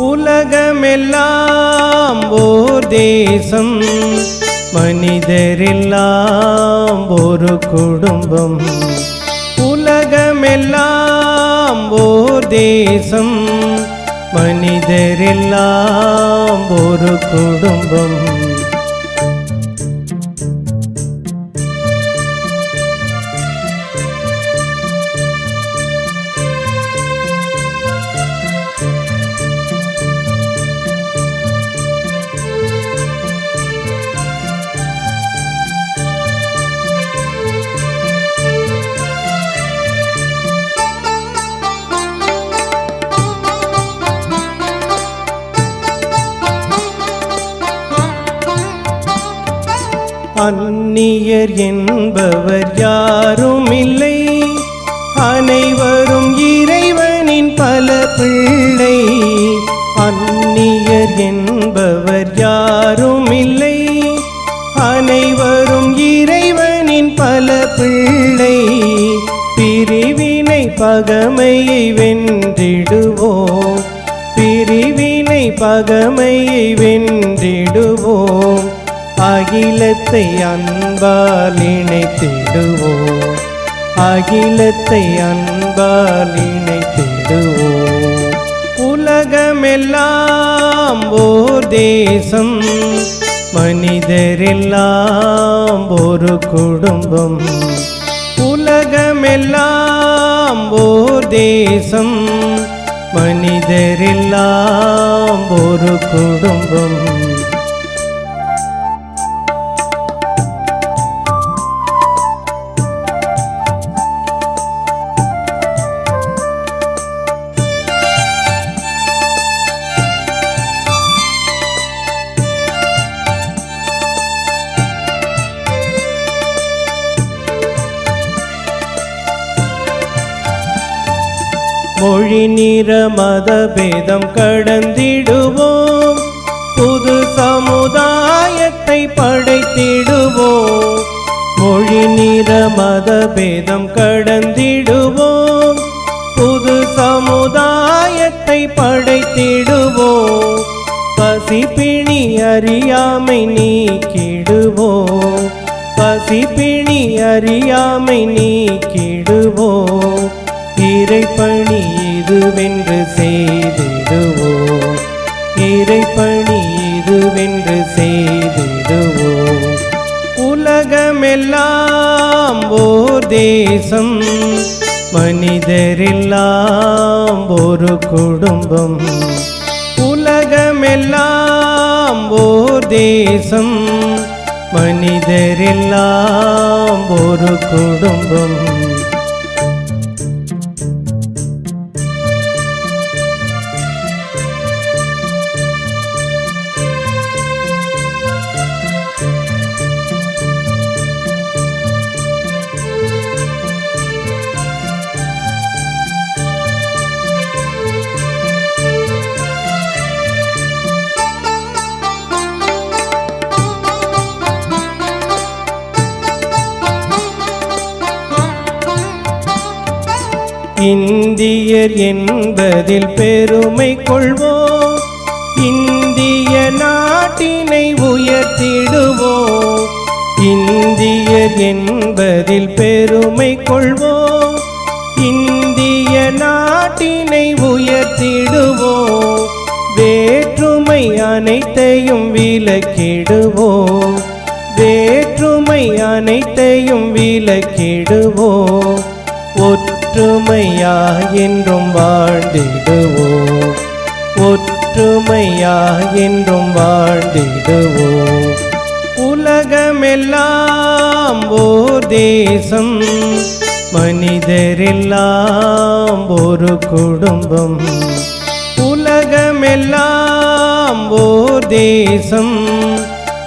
உலகமெல்லாம் ஓர் தேசம், மனிதரெல்லாம் ஒரு குடும்பம். உலகமெல்லாம் ஓர் தேசம், மனிதரெல்லாம் ஒரு குடும்பம். அந்நியர் என்பவர் யாரும் இல்லை, அனைவரும் இறைவனின் பல பிள்ளை. அந்நியர் என்பவர் யாரும் இல்லை, அனைவரும் இறைவனின் பல பிள்ளை. பிரிவினை பகைமையை வென்றிடுவோம், பிரிவினை பகைமையை வென்றிடுவோம். அகிலத்தை அன்பால் இணைத்திடுவோம், அகிலத்தை அன்பால் இணைத்திடுவோம். உலகமெல்லாம் ஓர் தேசம், மனிதரெல்லாம் ஒரு குடும்பம். உலகமெல்லாம் ஓர் தேசம், மனிதரெல்லாம் ஒரு குடும்பம். மொழி நிற மத பேதம் கடந்திடுவோம், புது சமுதாயத்தை படைத்திடுவோம். மொழி நிற மத பேதம் கடந்திடுவோம், புது சமுதாயத்தை படைத்திடுவோம். பசிப்பிணி அறியாமை நீக்கிடுவோம், பசிப்பிணி அறியாமை நீக்கிடுவோம். இறைப்பணி இதுவென்று செய்திடுவோம், இறைப்பணி இதுவென்று செய்திடுவோம். உலகமெல்லாம் ஓர் தேசம், மனிதரெல்லாம் ஒரு குடும்பம். உலகமெல்லாம் ஓர் தேசம், மனிதரெல்லாம் ஒரு குடும்பம். இந்தியர் என்பதில் பெருமை கொள்வோம், இந்திய நாட்டினை உயர்த்திடுவோம். இந்தியர் என்பதில் பெருமை கொள்வோம், இந்திய நாட்டினை உயர்த்திடுவோம். வேற்றுமை அனைத்தையும் விலக்கிடுவோம், வேற்றுமை அனைத்தையும் விலக்கிடுவோம். ஒற்றுமையாய் என்றும் வாழ்ந்திடுவோம், ஒற்றுமையாய் என்றும் வாழ்ந்திடுவோம். உலகமெல்லாம் ஓர் தேசம், மனிதரெல்லாம் ஒரு குடும்பம். உலகமெல்லாம் ஓர் தேசம்,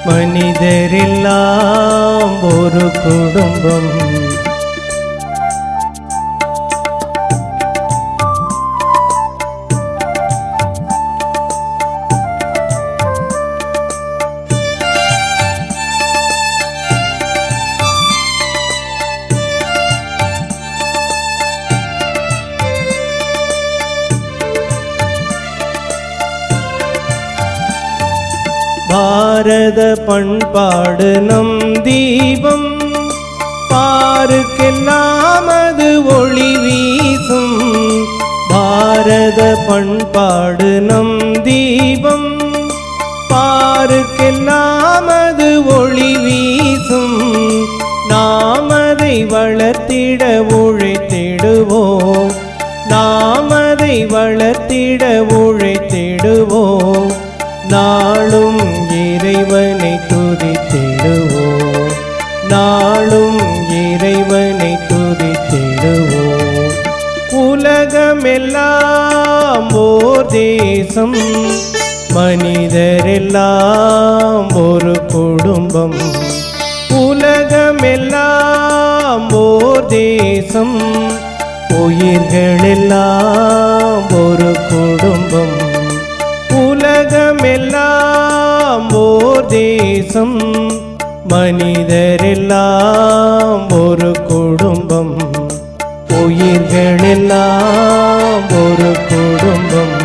மனிதரெல்லாம் ஒரு குடும்பம். பாரத பண்பாடு நம் தீபம், பாருக்கெல்லாம் அது ஒளி வீசும். பாரத பண்பாடு நம் தீபம், பாருக்கெல்லாம் அது ஒளி வீசும். நாம் அதை வளர்த்திட உழைத்திடுவோம், நாம் அதை வளர்த்திட உழைத்திடுவோம். நாளும் இறைவனை துதித்திடுவோம், நாளும் இறைவனை துதித்திடுவோம். உலகமெல்லாம் ஓர் தேசம், மனிதரெல்லாம் ஒரு குடும்பம். உலகமெல்லாம் ஓர் தேசம், உயிர்களெல்லாம் ஒரு குடும்பம். உலகமெல்லாம் ஓர் தேசம், மனிதரெல்லாம் ஒரு குடும்பம். உயிர்களெல்லாம் ஒரு குடும்பம்.